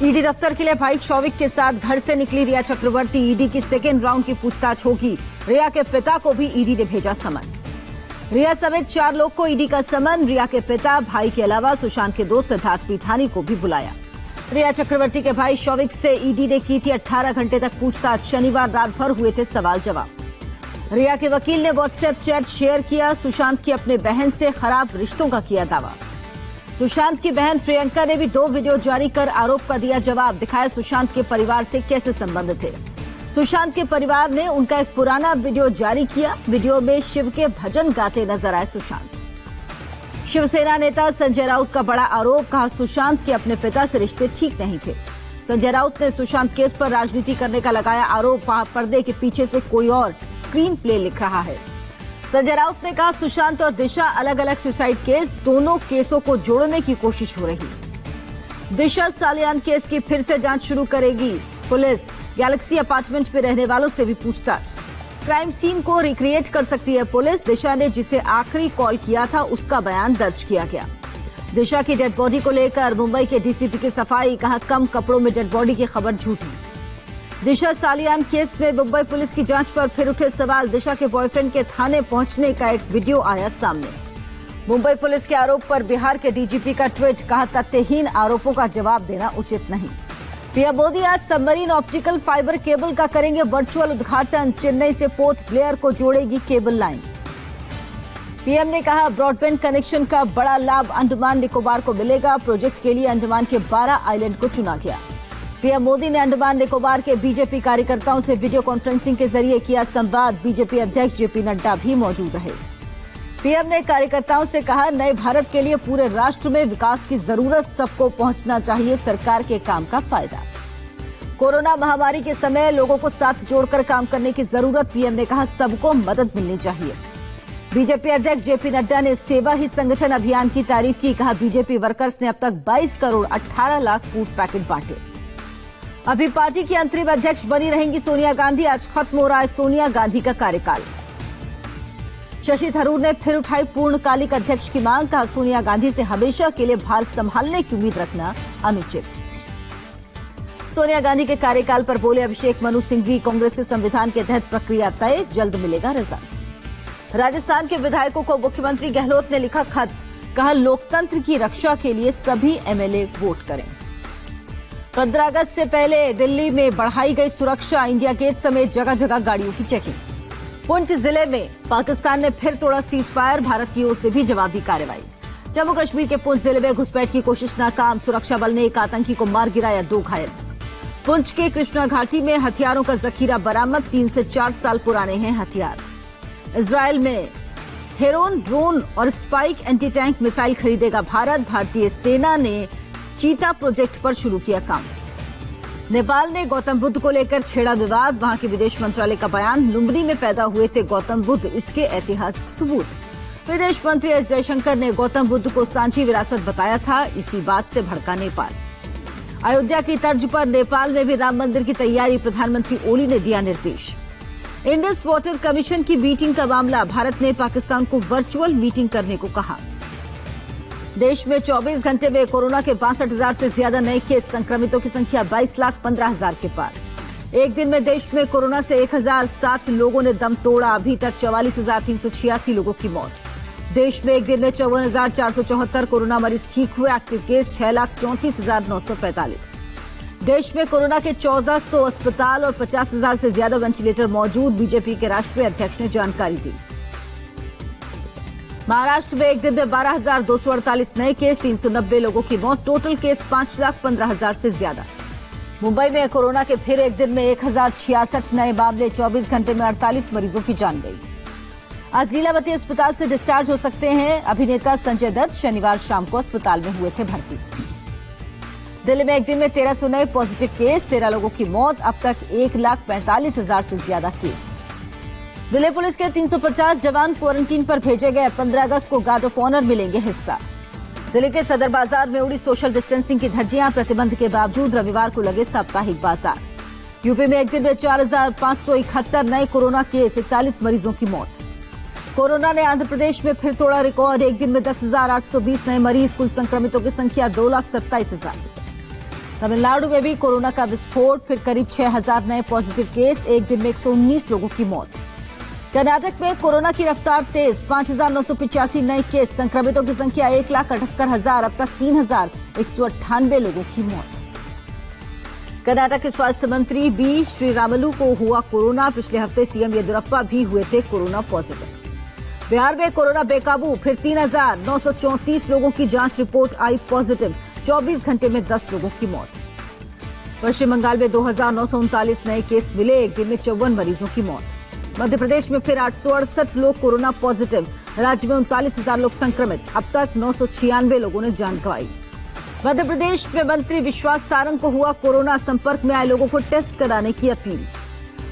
ED दफ्तर के लिए भाई शौविक के साथ घर से निकली रिया चक्रवर्ती। ईडी की सेकेंड राउंड की पूछताछ होगी। रिया के पिता को भी ईडी ने भेजा समन। रिया समेत 4 लोग को ईडी का समन। रिया के पिता, भाई के अलावा सुशांत के दोस्त सिद्धार्थ पीठानी को भी बुलाया। रिया चक्रवर्ती के भाई शौविक से ईडी ने की थी 18 घंटे तक पूछताछ। शनिवार रात भर हुए थे सवाल जवाब। रिया के वकील ने व्हाट्सएप चैट शेयर किया। सुशांत की अपने बहन से खराब रिश्तों का किया दावा। सुशांत की बहन प्रियंका ने भी 2 वीडियो जारी कर आरोप का दिया जवाब। दिखाया सुशांत के परिवार से कैसे संबंध थे। सुशांत के परिवार ने उनका एक पुराना वीडियो जारी किया। वीडियो में शिव के भजन गाते नजर आए सुशांत। शिवसेना नेता संजय राउत का बड़ा आरोप। कहा सुशांत के अपने पिता से रिश्ते ठीक नहीं थे। संजय राउत ने सुशांत केस पर राजनीति करने का लगाया आरोप। वहां पर्दे के पीछे से कोई और स्क्रीन प्ले लिख रहा है। संजय राउत ने कहा सुशांत और दिशा अलग अलग सुसाइड केस, दोनों केसों को जोड़ने की कोशिश हो रही। दिशा सालियान केस की फिर से जांच शुरू करेगी पुलिस। गैलेक्सी अपार्टमेंट में रहने वालों से भी पूछताछ। क्राइम सीन को रिक्रिएट कर सकती है पुलिस। दिशा ने जिसे आखिरी कॉल किया था उसका बयान दर्ज किया गया। दिशा की डेड बॉडी को लेकर मुंबई के डीसीपी की सफाई। कहा कम कपड़ों में डेड बॉडी की खबर झूठी। दिशा सालियान केस में मुंबई पुलिस की जांच पर फिर उठे सवाल। दिशा के बॉयफ्रेंड के थाने पहुंचने का एक वीडियो आया सामने। मुंबई पुलिस के आरोप पर बिहार के डीजीपी का ट्वीट। कहा तथ्यहीन आरोपों का जवाब देना उचित नहीं। पीएम मोदी आज सबमरीन ऑप्टिकल फाइबर केबल का करेंगे वर्चुअल उद्घाटन। चेन्नई से पोर्ट ब्लेयर को जोड़ेगी केबल लाइन। पीएम ने कहा ब्रॉडबैंड कनेक्शन का बड़ा लाभ अंडमान निकोबार को मिलेगा। प्रोजेक्ट के लिए अंडमान के 12 आइलैंड को चुना गया। पीएम मोदी ने अंडमान निकोबार के बीजेपी कार्यकर्ताओं से वीडियो कॉन्फ्रेंसिंग के जरिए किया संवाद। बीजेपी अध्यक्ष जेपी नड्डा भी मौजूद रहे। पीएम ने कार्यकर्ताओं से कहा नए भारत के लिए पूरे राष्ट्र में विकास की जरूरत, सबको पहुंचना चाहिए सरकार के काम का फायदा। कोरोना महामारी के समय लोगों को साथ जोड़कर काम करने की जरूरत। पीएम ने कहा सबको मदद मिलनी चाहिए। बीजेपी अध्यक्ष जेपी नड्डा ने सेवा ही संगठन अभियान की तारीफ की। कहा बीजेपी वर्कर्स ने अब तक 22 करोड़ 18 लाख फूड पैकेट बांटे। अभी पार्टी की अंतरिम अध्यक्ष बनी रहेंगी सोनिया गांधी। आज खत्म हो रहा है सोनिया गांधी का कार्यकाल। शशि थरूर ने फिर उठाई पूर्णकालिक अध्यक्ष की मांग। कहा सोनिया गांधी से हमेशा के लिए भार संभालने की उम्मीद रखना अनुचित। सोनिया गांधी के कार्यकाल पर बोले अभिषेक मनु सिंघवी। कांग्रेस के संविधान के तहत प्रक्रिया तय, जल्द मिलेगा रिजल्ट। राजस्थान के विधायकों को मुख्यमंत्री गहलोत ने लिखा खत। कहा लोकतंत्र की रक्षा के लिए सभी एमएलए वोट करें। 15 अगस्त से पहले दिल्ली में बढ़ाई गई सुरक्षा। इंडिया गेट समेत जगह जगह गाड़ियों की चेकिंग। पुंछ जिले में पाकिस्तान ने फिर तोड़ा सीज फायर। भारत की ओर से भी जवाबी कार्रवाई। जम्मू कश्मीर के पुंछ जिले में घुसपैठ की कोशिश नाकाम। सुरक्षा बल ने एक आतंकी को मार गिराया, 2 घायल। पुंछ के कृष्णा घाटी में हथियारों का जखीरा बरामद। 3 से 4 साल पुराने हैं हथियार। इजरायल में हेरोन ड्रोन और स्पाइक एंटी टैंक मिसाइल खरीदेगा भारत। भारतीय सेना ने चीता प्रोजेक्ट पर शुरू किया काम। नेपाल ने गौतम बुद्ध को लेकर छेड़ा विवाद। वहां के विदेश मंत्रालय का बयान लुम्बिनी में पैदा हुए थे गौतम बुद्ध, इसके ऐतिहासिक सबूत। विदेश मंत्री एस जयशंकर ने गौतम बुद्ध को सांझी विरासत बताया था। इसी बात से भड़का नेपाल। अयोध्या की तर्ज पर नेपाल में भी राम मंदिर की तैयारी। प्रधानमंत्री ओली ने दिया निर्देश। इंडस वाटर कमीशन की मीटिंग का मामला। भारत ने पाकिस्तान को वर्चुअल मीटिंग करने को कहा। देश में 24 घंटे में कोरोना के 62,000 से ज्यादा नए केस। संक्रमितों की संख्या 22,15,000 के पार। एक दिन में देश में कोरोना से 1007 लोगों ने दम तोड़ा। अभी तक 44,386 लोगों की मौत। देश में एक दिन में 54,474 कोरोना मरीज ठीक हुए। Active case 6,34,945। देश में कोरोना के 1400 अस्पताल और 50,000 से ज्यादा वेंटिलेटर मौजूद। बीजेपी के राष्ट्रीय अध्यक्ष ने जानकारी दी। महाराष्ट्र में एक दिन में 12,248 नए केस, 390 लोगों की मौत। टोटल केस 5,15,000 से ज्यादा। मुंबई में कोरोना के फिर एक दिन में 1,066 नए मामले। 24 घंटे में 48 मरीजों की जान गई। आज लीलावती अस्पताल से डिस्चार्ज हो सकते हैं अभिनेता संजय दत्त। शनिवार शाम को अस्पताल में हुए थे भर्ती। दिल्ली में एक दिन में 1300 नए पॉजिटिव केस, 13 लोगों की मौत। अब तक 1,45,000 से ज्यादा केस। दिल्ली पुलिस के 350 जवान क्वारंटीन पर भेजे गए। 15 अगस्त को गार्ड ऑफ ऑनर मिलेंगे हिस्सा। दिल्ली के सदर बाजार में उड़ी सोशल डिस्टेंसिंग की धज्जियां। प्रतिबंध के बावजूद रविवार को लगे साप्ताहिक बाजार। यूपी में एक दिन में 4,571 नए कोरोना केस, 41 मरीजों की मौत। कोरोना ने आंध्र प्रदेश में फिर तोड़ा रिकॉर्ड। एक दिन में 10,820 नए मरीज। कुल संक्रमितों की संख्या 2,27,000। तमिलनाडु में भी कोरोना का विस्फोट, फिर करीब 6000 नए पॉजिटिव केस, एक दिन में 119 लोगों की मौत। कर्नाटक में कोरोना की रफ्तार तेज, 5985 नए केस, संक्रमितों की संख्या 1,78,000, अब तक 3198 लोगों की मौत। कर्नाटक के स्वास्थ्य मंत्री बी श्रीरामुलु को हुआ कोरोना, पिछले हफ्ते सीएम येदियुरप्पा भी हुए थे कोरोना पॉजिटिव। बिहार में कोरोना बेकाबू, फिर 3934 लोगों की जांच रिपोर्ट आई पॉजिटिव, 24 घंटे में 10 लोगों की मौत। पश्चिम बंगाल में 2939 नए केस मिले, एक दिन में 54 मरीजों की मौत। मध्य प्रदेश में फिर 868 लोग कोरोना पॉजिटिव, राज्य में 39,000 लोग संक्रमित, अब तक 996 लोगों ने जान गंवाई। मध्य प्रदेश में मंत्री विश्वास सारंग को हुआ कोरोना, संपर्क में आए लोगों को टेस्ट कराने की अपील।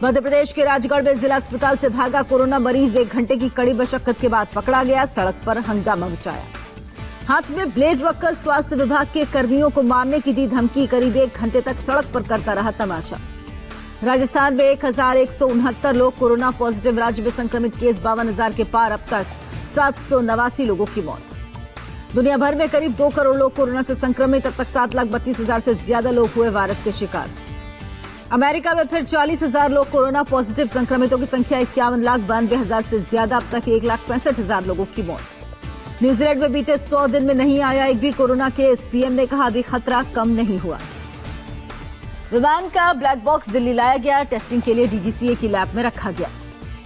मध्य प्रदेश के राजगढ़ में जिला अस्पताल से भागा कोरोना मरीज, 1 घंटे की कड़ी मशक्कत के बाद पकड़ा गया, सड़क पर हंगामा मचाया। हाथ में ब्लेड रखकर स्वास्थ्य विभाग के कर्मियों को मारने की दी धमकी, करीब 1 घंटे तक सड़क पर करता रहा तमाशा। राजस्थान में 1169 लोग कोरोना पॉजिटिव, राज्य में संक्रमित केस 52,000 के पार, अब तक 789 लोगों की मौत। दुनिया भर में करीब 2 करोड़ लोग कोरोना से संक्रमित, अब तक 7,32,000 से ज्यादा लोग हुए वायरस के शिकार। अमेरिका में फिर 40,000 लोग कोरोना पॉजिटिव, संक्रमितों की संख्या 51,92,000 से ज्यादा, अब तक 1,65,000 लोगों की मौत। न्यूजीलैंड में बीते 100 दिन में नहीं आया एक भी कोरोना केस, पीएम ने कहा अभी खतरा कम नहीं हुआ। विमान का ब्लैक बॉक्स दिल्ली लाया गया, टेस्टिंग के लिए डीजीसीए की लैब में रखा गया।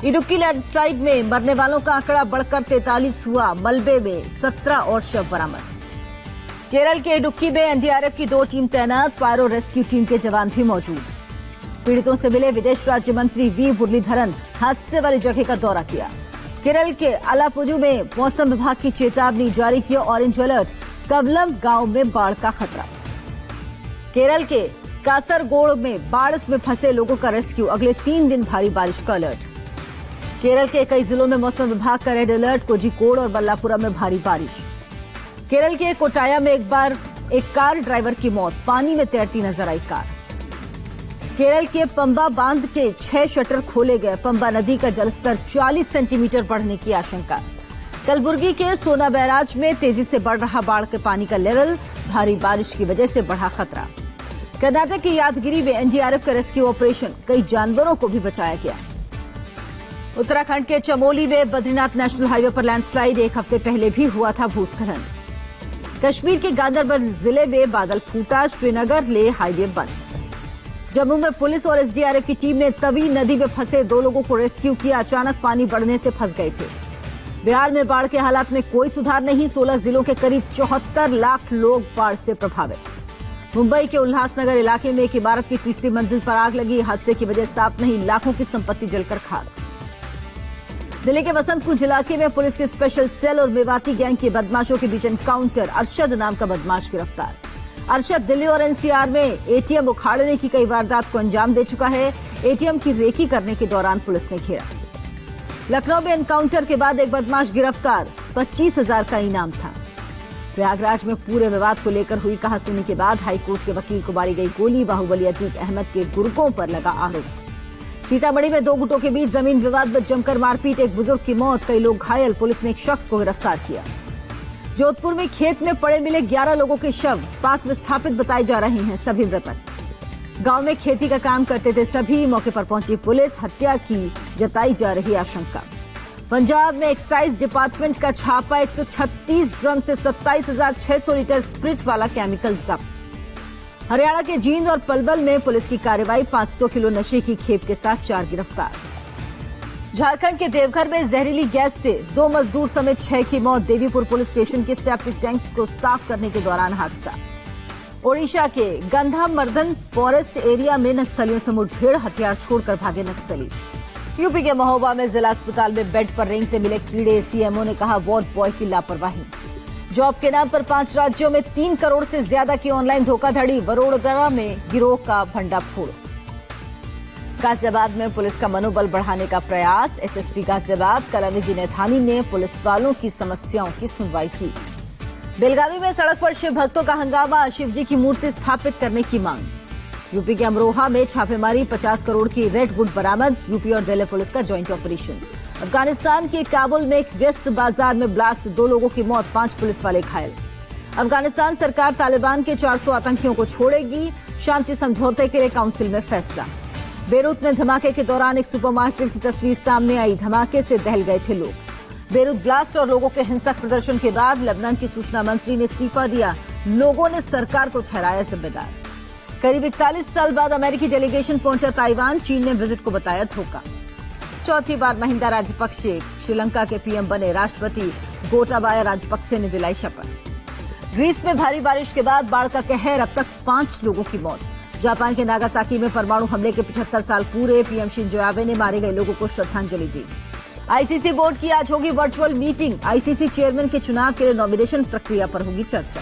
इडुक्की लैंडस्लाइड में मरने वालों का आंकड़ा बढ़कर 43 हुआ, मलबे में 17 और शव बरामद। केरल के इडुक्की में एनडीआरएफ की 2 टीम तैनात, पायरो रेस्क्यू टीम के जवान भी मौजूद। पीड़ितों से मिले विदेश राज्य मंत्री वी मुरलीधरन, हादसे वाली जगह का दौरा किया। केरल के अलापुजु में मौसम विभाग की चेतावनी जारी की, ऑरेंज अलर्ट, कवलम गांव में बाढ़ का खतरा। केरल के कासरगोड में बाढ़ में फंसे लोगों का रेस्क्यू, अगले 3 दिन भारी बारिश का अलर्ट। केरल के कई जिलों में मौसम विभाग का रेड अलर्ट, कोझिकोड और बल्लापुरा में भारी बारिश। केरल के कोटाया में एक बार एक कार ड्राइवर की मौत, पानी में तैरती नजर आई कार। केरल के पंबा बांध के 6 शटर खोले गए, पंबा नदी का जलस्तर 40 सेंटीमीटर बढ़ने की आशंका। कलबुर्गी के सोना बैराज में तेजी से बढ़ रहा बाढ़ के पानी का लेवल, भारी बारिश की वजह से बढ़ा खतरा। कर्नाटक की यादगिरी में एनडीआरएफ का रेस्क्यू ऑपरेशन, कई जानवरों को भी बचाया गया। उत्तराखंड के चमोली में बद्रीनाथ नेशनल हाईवे पर लैंडस्लाइड, 1 हफ्ते पहले भी हुआ था भूस्खलन। कश्मीर के गांदरबल जिले में बादल फूटा, श्रीनगर ले हाईवे बंद। जम्मू में पुलिस और एसडीआरएफ की टीम ने तवी नदी में फंसे 2 लोगों को रेस्क्यू किया, अचानक पानी बढ़ने से फंस गए थे। बिहार में बाढ़ के हालात में कोई सुधार नहीं, 16 जिलों के करीब 74 लाख लोग बाढ़ से प्रभावित। मुंबई के उल्लासनगर इलाके में एक इमारत की 3री मंजिल पर आग लगी, हादसे की वजह साफ नहीं, लाखों की संपत्ति जलकर खाक। दिल्ली के वसंत कुंज इलाके में पुलिस के स्पेशल सेल और मेवाती गैंग के बदमाशों के बीच एनकाउंटर, अरशद नाम का बदमाश गिरफ्तार। अरशद दिल्ली और एनसीआर में एटीएम उखाड़ने की कई वारदात को अंजाम दे चुका है, एटीएम की रेकी करने के दौरान पुलिस ने घेरा। लखनऊ में एनकाउंटर के बाद एक बदमाश गिरफ्तार, 25,000 का इनाम था। प्रयागराज में पूरे विवाद को लेकर हुई कहासुनी के बाद हाईकोर्ट के वकील को मारी गई गोली, बाहुबली अतीक अहमद के गुर्गों पर लगा आरोप। सीतामढ़ी में 2 गुटों के बीच जमीन विवाद में जमकर मारपीट, एक बुजुर्ग की मौत, कई लोग घायल, पुलिस ने एक शख्स को गिरफ्तार किया। जोधपुर में खेत में पड़े मिले 11 लोगों के शव, पाक विस्थापित बताए जा रहे हैं सभी मृतक। गांव में खेती का काम करते थे सभी, मौके पर पहुंची पुलिस, हत्या की जताई जा रही आशंका। पंजाब में एक्साइज डिपार्टमेंट का छापा, 136 ड्रम से 27,600 लीटर स्प्रिट वाला केमिकल जब्त। हरियाणा के जींद और पलवल में पुलिस की कार्रवाई, 500 किलो नशे की खेप के साथ 4 गिरफ्तार। झारखंड के देवघर में जहरीली गैस से 2 मजदूर समेत 6 की मौत, देवीपुर पुलिस स्टेशन के सेप्टिक टैंक को साफ करने के दौरान हादसा। ओडिशा के गंधामर्दन फॉरेस्ट एरिया में नक्सलियों से मुठभेड़, हथियार छोड़कर भागे नक्सली। यूपी के महोबा में जिला अस्पताल में बेड पर रेंगते मिले कीड़े, सीएमओ ने कहा वार्ड बॉय की लापरवाही। जॉब के नाम पर 5 राज्यों में 3 करोड़ से ज्यादा की ऑनलाइन धोखाधड़ी, वडोदरा में गिरोह का भंडाफोड़। गाजियाबाद में पुलिस का मनोबल बढ़ाने का प्रयास, एसएसपी गाजियाबाद कलानिधि नैथानी ने पुलिस वालों की समस्याओं की सुनवाई की। बेलगावी में सड़क पर शिव भक्तों का हंगामा, शिवजी की मूर्ति स्थापित करने की मांग। यूपी के अमरोहा में छापेमारी, 50 करोड़ की रेडवुड बरामद, यूपी और दिल्ली पुलिस का ज्वाइंट ऑपरेशन। अफगानिस्तान के काबुल में एक व्यस्त बाजार में ब्लास्ट, 2 लोगों की मौत, 5 पुलिस वाले घायल। अफगानिस्तान सरकार तालिबान के 400 आतंकियों को छोड़ेगी, शांति समझौते के लिए काउंसिल में फैसला। बेरूत में धमाके के दौरान एक सुपरमार्केट की तस्वीर सामने आई, धमाके से दहल गए थे लोग। बेरूत ब्लास्ट और लोगों के हिंसक प्रदर्शन के बाद लेबनान की सूचना मंत्री ने इस्तीफा दिया, लोगों ने सरकार को ठहराया जिम्मेदार। करीब 41 साल बाद अमेरिकी डेलीगेशन पहुंचा ताइवान, चीन ने विजिट को बताया धोखा। चौथी बार महिंदा राजपक्षे श्रीलंका के पीएम बने, राष्ट्रपति गोटाबाया राजपक्षे ने दिलाई शपथ। ग्रीस में भारी बारिश के बाद बाढ़ का कहर, अब तक 5 लोगों की मौत। जापान के नागासाकी में परमाणु हमले के 75 साल पूरे, पीएम शिंजो आबे ने मारे गए लोगों को श्रद्धांजलि दी। आईसीसी बोर्ड की आज होगी वर्चुअल मीटिंग, आईसीसी चेयरमैन के चुनाव के लिए नॉमिनेशन प्रक्रिया पर होगी चर्चा।